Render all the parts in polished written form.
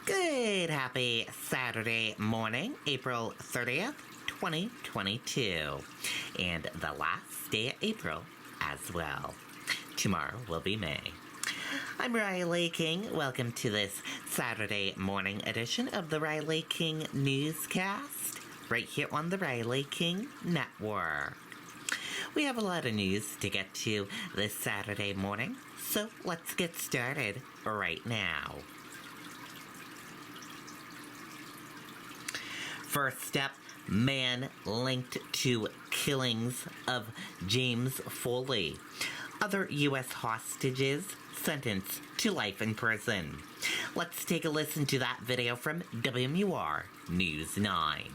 Good, happy Saturday morning, April 30th, 2022, and the last day of April as well. Tomorrow will be May. I'm Riley King. Welcome to this Saturday morning edition of the Riley King Newscast, right here on the Riley King Network. We have a lot of news to get to this Saturday morning, so let's get started right now. First up, man linked to killings of James Foley. Other U.S. hostages sentenced to life in prison. Let's take a listen to that video from WMUR News 9.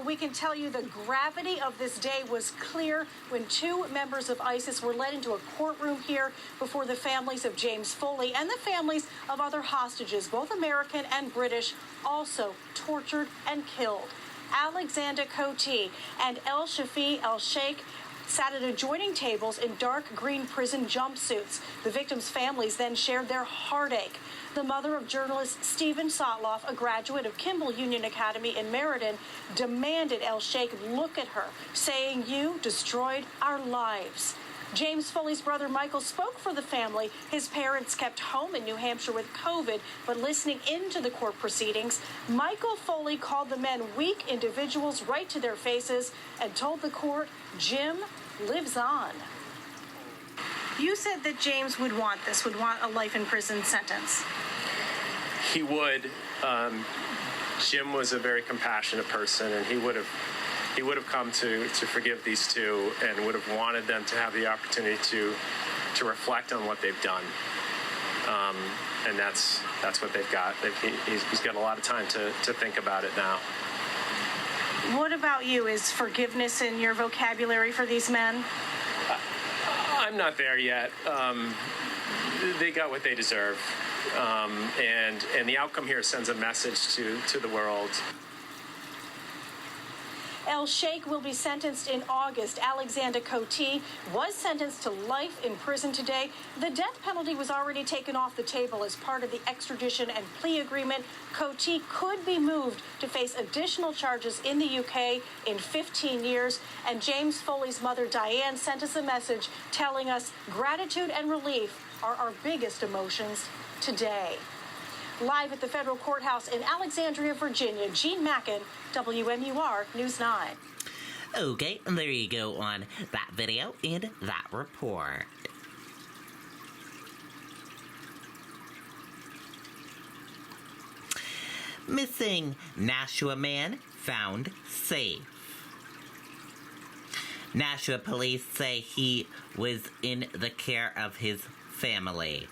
We can tell you the gravity of this day was clear when two members of ISIS were led into a courtroom here before the families of James Foley and the families of other hostages, both American and British, also tortured and killed. Alexander Cote and El Shafi El Sheikh sat at adjoining tables in dark green prison jumpsuits. The victims' families then shared their heartache. The mother of journalist Stephen Sotloff, a graduate of Kimball Union Academy in Meriden, demanded El Sheikh look at her, saying, "You destroyed our lives." James Foley's brother Michael spoke for the family. His parents kept home in New Hampshire with COVID, but listening into the court proceedings, Michael Foley called the men weak individuals right to their faces and told the court, Jim lives on. You said that James would want a life in prison sentence. He would. Jim was a very compassionate person, and he would have come to forgive these two and would have wanted them to have the opportunity to reflect on what they've done. And that's what they've got. He's got a lot of time to think about it now. What about you? Is forgiveness in your vocabulary for these men? I'm not there yet. They got what they deserve. And the outcome here sends a message to the world. El Sheikh will be sentenced in August. Alexander Cote was sentenced to life in prison today. The death penalty was already taken off the table as part of the extradition and plea agreement. Cote could be moved to face additional charges in the UK in 15 years. And James Foley's mother, Diane, sent us a message telling us gratitude and relief are our biggest emotions today. Live at the federal courthouse in Alexandria, Virginia, Jean Mackin, WMUR News 9. Okay, and there you go on that video and that report. Missing Nashua man found safe. Nashua police say he was in the care of his family.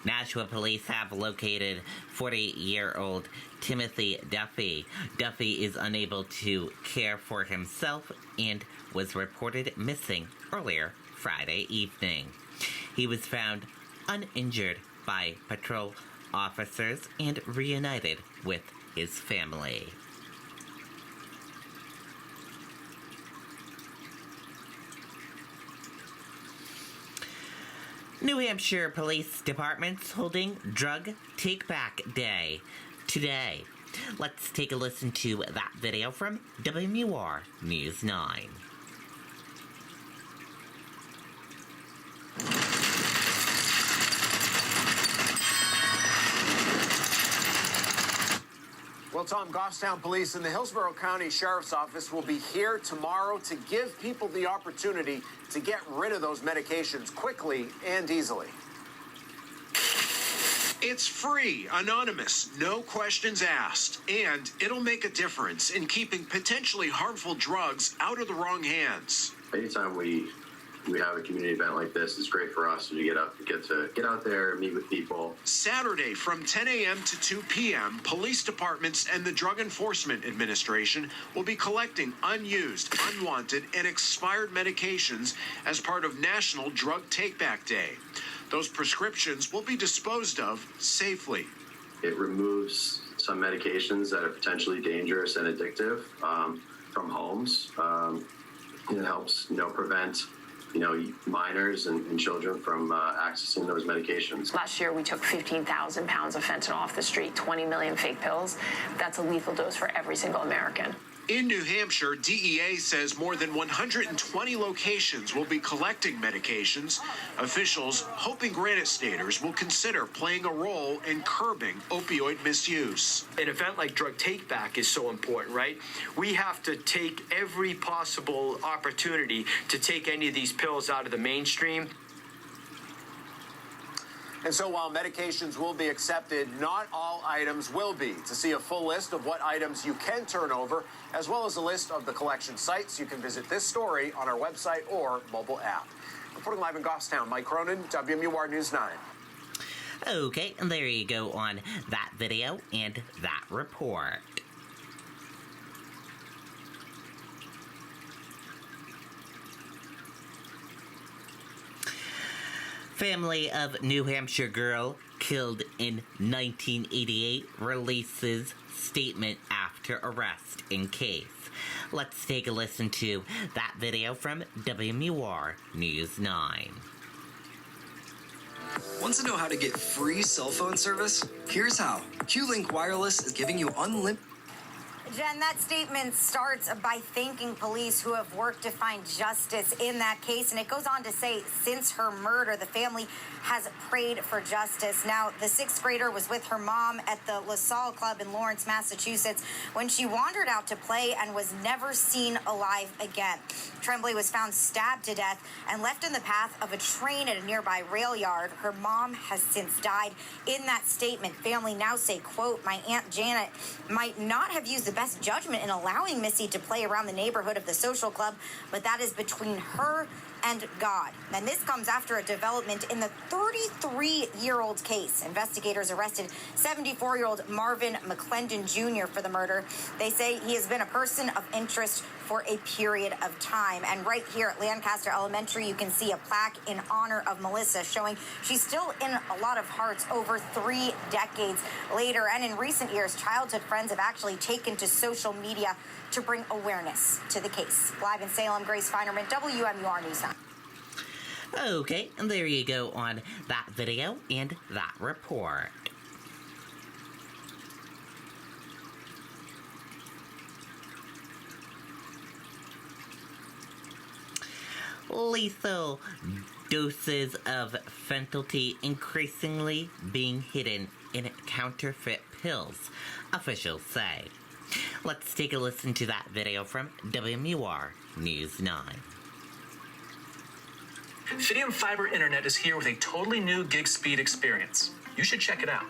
Nashua police have located 40-year-old Timothy Duffy. Duffy is unable to care for himself and was reported missing earlier Friday evening. He was found uninjured by patrol officers and reunited with his family. New Hampshire Police Department's holding Drug Take-Back Day today. Let's take a listen to that video from WMUR News 9. Well, Tom, Goffstown Police and the Hillsborough County Sheriff's Office will be here tomorrow to give people the opportunity to get rid of those medications quickly and easily. It's free, anonymous, no questions asked, and it'll make a difference in keeping potentially harmful drugs out of the wrong hands. Anytime we we have a community event like this, it's great for us to get out there, meet with people. Saturday from 10 a.m. to 2 p.m., police departments and the Drug Enforcement Administration will be collecting unused, unwanted, and expired medications as part of National Drug Take-Back Day. Those prescriptions will be disposed of safely. It removes some medications that are potentially dangerous and addictive from homes. It helps, prevent, minors and children from accessing those medications. Last year, we took 15,000 pounds of fentanyl off the street, 20 million fake pills. That's a lethal dose for every single American. In New Hampshire, DEA says more than 120 locations will be collecting medications. Officials hoping Granite Staters will consider playing a role in curbing opioid misuse. An event like Drug Take Back is so important, right? We have to take every possible opportunity to take any of these pills out of the mainstream. And so while medications will be accepted, not all items will be. To see a full list of what items you can turn over, as well as a list of the collection sites, you can visit this story on our website or mobile app. Reporting live in Goffstown, Mike Cronin, WMUR News 9. Okay, and there you go on that video and that report. Family of New Hampshire girl killed in 1988 releases statement after arrest in case. Let's take a listen to that video from WMUR News 9. Want to know how to get free cell phone service? Here's how. Q-Link Wireless is giving you unlimited... Jen, that statement starts by thanking police who have worked to find justice in that case. And it goes on to say, since her murder, the family has prayed for justice. Now, the sixth grader was with her mom at the LaSalle Club in Lawrence, Massachusetts, when she wandered out to play and was never seen alive again. Tremblay was found stabbed to death and left in the path of a train at a nearby rail yard. Her mom has since died. In that statement, family now say, quote, my Aunt Janet might not have used the best judgment in allowing Missy to play around the neighborhood of the social club, but that is between her and God. And this comes after a development in the 33-year-old case. Investigators arrested 74-year-old Marvin McClendon Jr. for the murder. They say he has been a person of interest for a period of time. And right here at Lancaster Elementary, you can see a plaque in honor of Melissa showing she's still in a lot of hearts over 3 decades later. And in recent years, childhood friends have actually taken to social media to bring awareness to the case. Live in Salem, Grace Feinerman, WMUR News 9. Okay, and there you go on that video and that report. Lethal doses of fentanyl increasingly being hidden in counterfeit pills, officials say. Let's take a listen to that video from WMUR News 9. Fidium Fiber Internet is here with a totally new gig speed experience. You should check it out.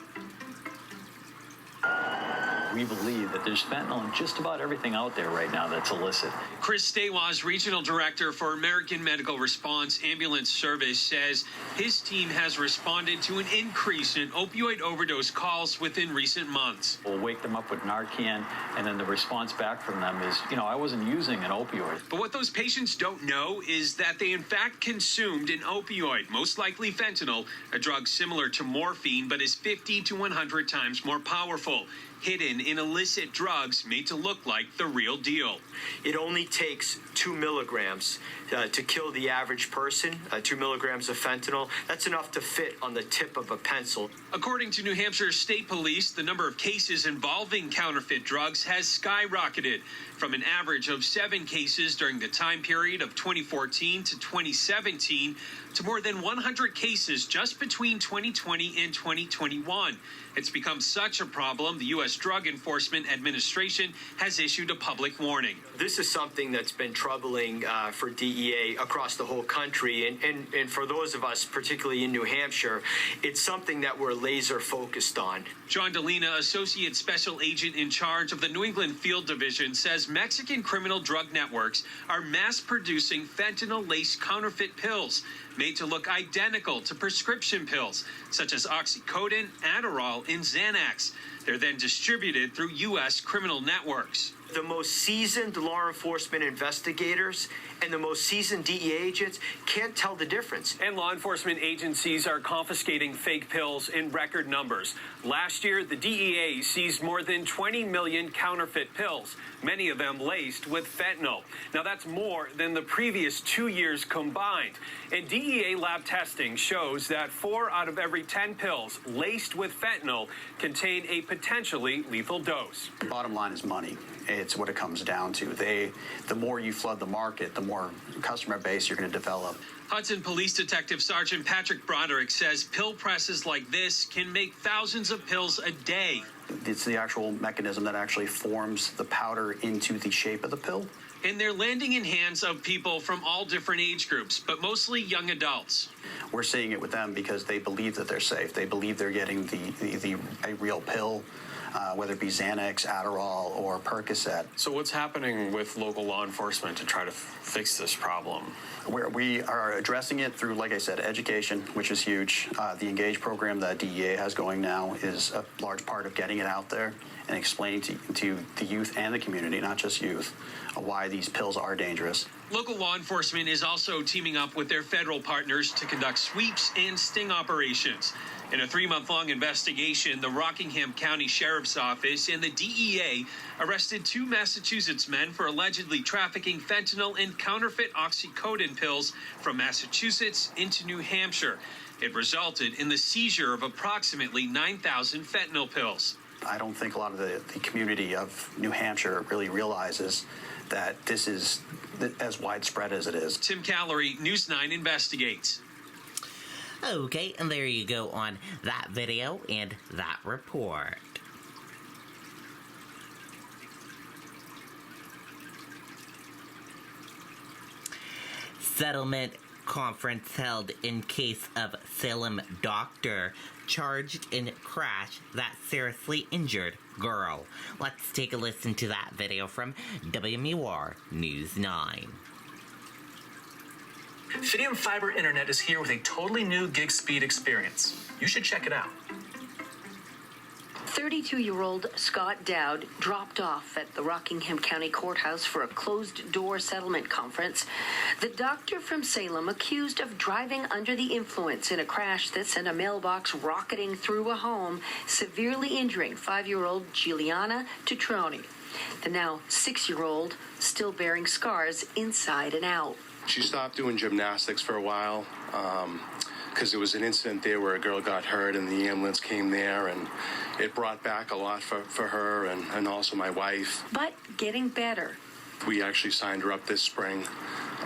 We believe that there's fentanyl in just about everything out there right now that's illicit. Chris Stawas, Regional Director for American Medical Response Ambulance Service, says his team has responded to an increase in opioid overdose calls within recent months. We'll wake them up with Narcan, and then the response back from them is, I wasn't using an opioid. But what those patients don't know is that they in fact consumed an opioid, most likely fentanyl, a drug similar to morphine but is 50 to 100 times more powerful, hidden in illicit drugs made to look like the real deal. It only takes 2 milligrams to kill the average person, 2 milligrams of fentanyl. That's enough to fit on the tip of a pencil. According to New Hampshire State Police, the number of cases involving counterfeit drugs has skyrocketed from an average of 7 cases during the time period of 2014 to 2017 to more than 100 cases just between 2020 and 2021. It's become such a problem, the U.S. Drug Enforcement Administration has issued a public warning. This is something that's been troubling for DEA across the whole country. And for those of us, particularly in New Hampshire, it's something that we're laser focused on. John Delina, Associate Special Agent in charge of the New England Field Division, says Mexican criminal drug networks are mass-producing fentanyl-laced counterfeit pills made to look identical to prescription pills, such as oxycodone, Adderall, and Xanax. They're then distributed through U.S. criminal networks. The most seasoned law enforcement investigators and the most seasoned DEA agents can't tell the difference. And law enforcement agencies are confiscating fake pills in record numbers. Last year, the DEA seized more than 20 million counterfeit pills, many of them laced with fentanyl. Now, that's more than the previous 2 years combined. And DEA lab testing shows that 4 out of every 10 pills laced with fentanyl contain a potentially lethal dose. The bottom line is money. It's what it comes down to. The more you flood the market, the more customer base you're going to develop. Hudson Police Detective Sergeant Patrick Broderick says pill presses like this can make thousands of pills a day. It's the actual mechanism that actually forms the powder into the shape of the pill. And they're landing in hands of people from all different age groups, but mostly young adults. We're seeing it with them because they believe that they're safe. They believe they're getting a real pill. Whether it be Xanax, Adderall, or Percocet. So what's happening with local law enforcement to try to fix this problem? We are addressing it through, like I said, education, which is huge. The Engage program that DEA has going now is a large part of getting it out there and explaining to the youth and the community, not just youth, why these pills are dangerous. Local law enforcement is also teaming up with their federal partners to conduct sweeps and sting operations. In a 3-month-long investigation, the Rockingham County Sheriff's Office and the DEA arrested 2 Massachusetts men for allegedly trafficking fentanyl and counterfeit oxycodone pills from Massachusetts into New Hampshire. It resulted in the seizure of approximately 9,000 fentanyl pills. I don't think a lot of the community of New Hampshire really realizes that this is as widespread as it is. Tim Callery, News 9 Investigates. Okay, and there you go on that video and that report. Settlement conference held in case of Salem doctor charged in crash that seriously injured girl. Let's take a listen to that video from WMUR News 9. Fidium Fiber Internet is here with a totally new gig speed experience. You should check it out. 32-year-old Scott Dowd dropped off at the Rockingham County Courthouse for a closed-door settlement conference. The doctor from Salem accused of driving under the influence in a crash that sent a mailbox rocketing through a home, severely injuring 5-year-old Giuliana Tutroni. The now 6-year-old still bearing scars inside and out. She stopped doing gymnastics for a while because there was an incident there where a girl got hurt and the ambulance came there, and it brought back a lot for her and also my wife. But getting better. We actually signed her up this spring,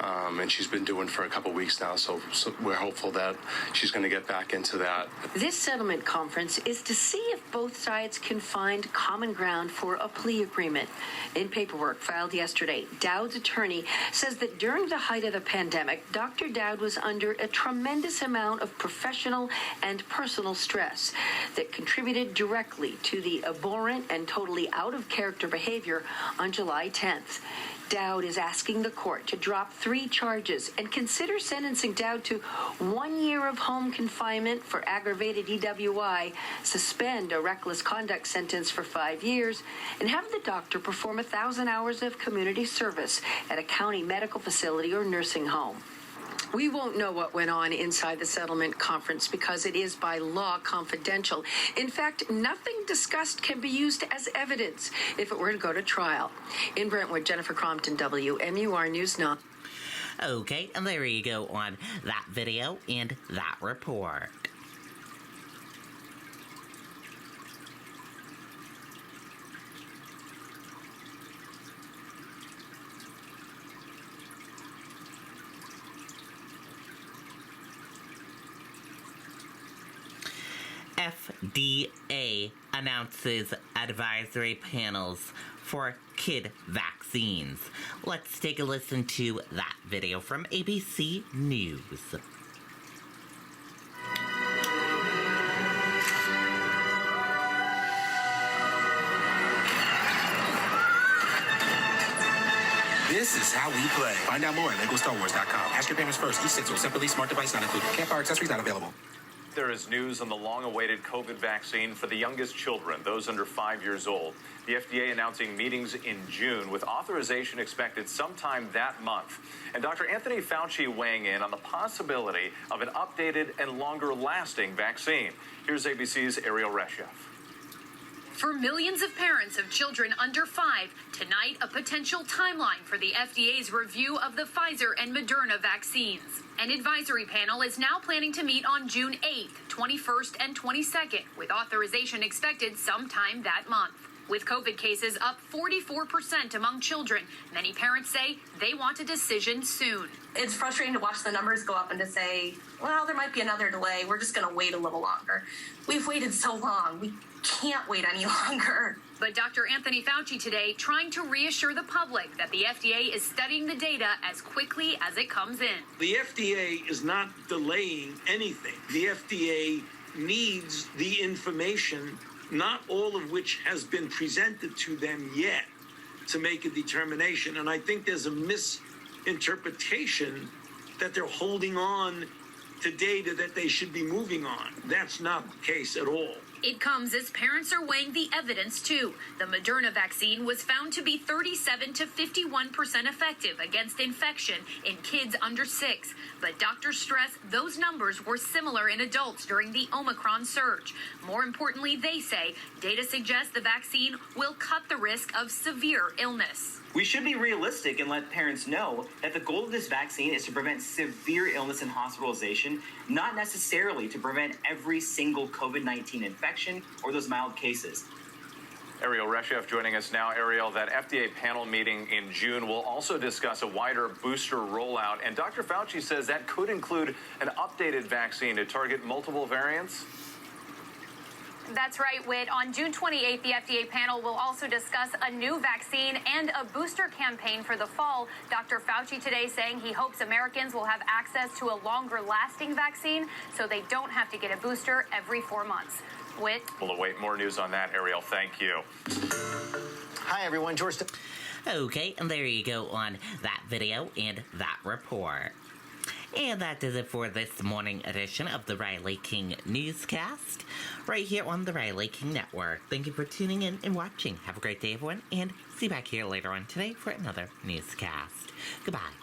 and she's been doing for a couple weeks now, so we're hopeful that she's going to get back into that. This settlement conference is to see if both sides can find common ground for a plea agreement. In paperwork filed yesterday, Dowd's attorney says that during the height of the pandemic, Dr. Dowd was under a tremendous amount of professional and personal stress that contributed directly to the abhorrent and totally out-of-character behavior on July 10th. Dowd is asking the court to drop 3 charges and consider sentencing Dowd to 1 year of home confinement for aggravated DWI, suspend a reckless conduct sentence for 5 years, and have the doctor perform 1,000 hours of community service at a county medical facility or nursing home. We won't know what went on inside the settlement conference because it is by law confidential. In fact, nothing discussed can be used as evidence if it were to go to trial. In Brentwood, Jennifer Crompton, WMUR News 9. Okay, and there you go on that video and that report. FDA announces advisory panels for kid vaccines. Let's take a listen to that video from ABC News. This is how we play. Find out more at LegoStarWars.com. Ask your parents first. Each 6 or separately. Smart device not included. Campfire accessories not available. There is news on the long-awaited COVID vaccine for the youngest children, those under 5 years old. The FDA announcing meetings in June with authorization expected sometime that month. And Dr. Anthony Fauci weighing in on the possibility of an updated and longer-lasting vaccine. Here's ABC's Ariel Reshef. For millions of parents of children under 5, tonight a potential timeline for the FDA's review of the Pfizer and Moderna vaccines. An advisory panel is now planning to meet on June 8th, 21st, and 22nd, with authorization expected sometime that month. With COVID cases up 44% among children, many parents say they want a decision soon. It's frustrating to watch the numbers go up and to say, well, there might be another delay. We're just going to wait a little longer. We've waited so long. We can't wait any longer. But Dr. Anthony Fauci today trying to reassure the public that the FDA is studying the data as quickly as it comes in. The FDA is not delaying anything. The FDA needs the information, not all of which has been presented to them yet, to make a determination. And I think there's a misinterpretation that they're holding on to data that they should be moving on. That's not the case at all. It comes as parents are weighing the evidence, too. The Moderna vaccine was found to be 37 to 51% effective against infection in kids under 6. But doctors stress those numbers were similar in adults during the Omicron surge. More importantly, they say data suggests the vaccine will cut the risk of severe illness. We should be realistic and let parents know that the goal of this vaccine is to prevent severe illness and hospitalization, not necessarily to prevent every single COVID-19 infection or those mild cases. Ariel Reshef joining us now. Ariel, that FDA panel meeting in June will also discuss a wider booster rollout. And Dr. Fauci says that could include an updated vaccine to target multiple variants. That's right, Whit. On June 28th, the FDA panel will also discuss a new vaccine and a booster campaign for the fall. Dr. Fauci today saying he hopes Americans will have access to a longer-lasting vaccine so they don't have to get a booster every 4 months. Whit? We'll await more news on that, Ariel. Thank you. Hi, everyone. George. Okay, and there you go on that video and that report. And that does it for this morning edition of the Riley King Newscast, right here on the Riley King Network. Thank you for tuning in and watching. Have a great day, everyone, and see you back here later on today for another newscast. Goodbye.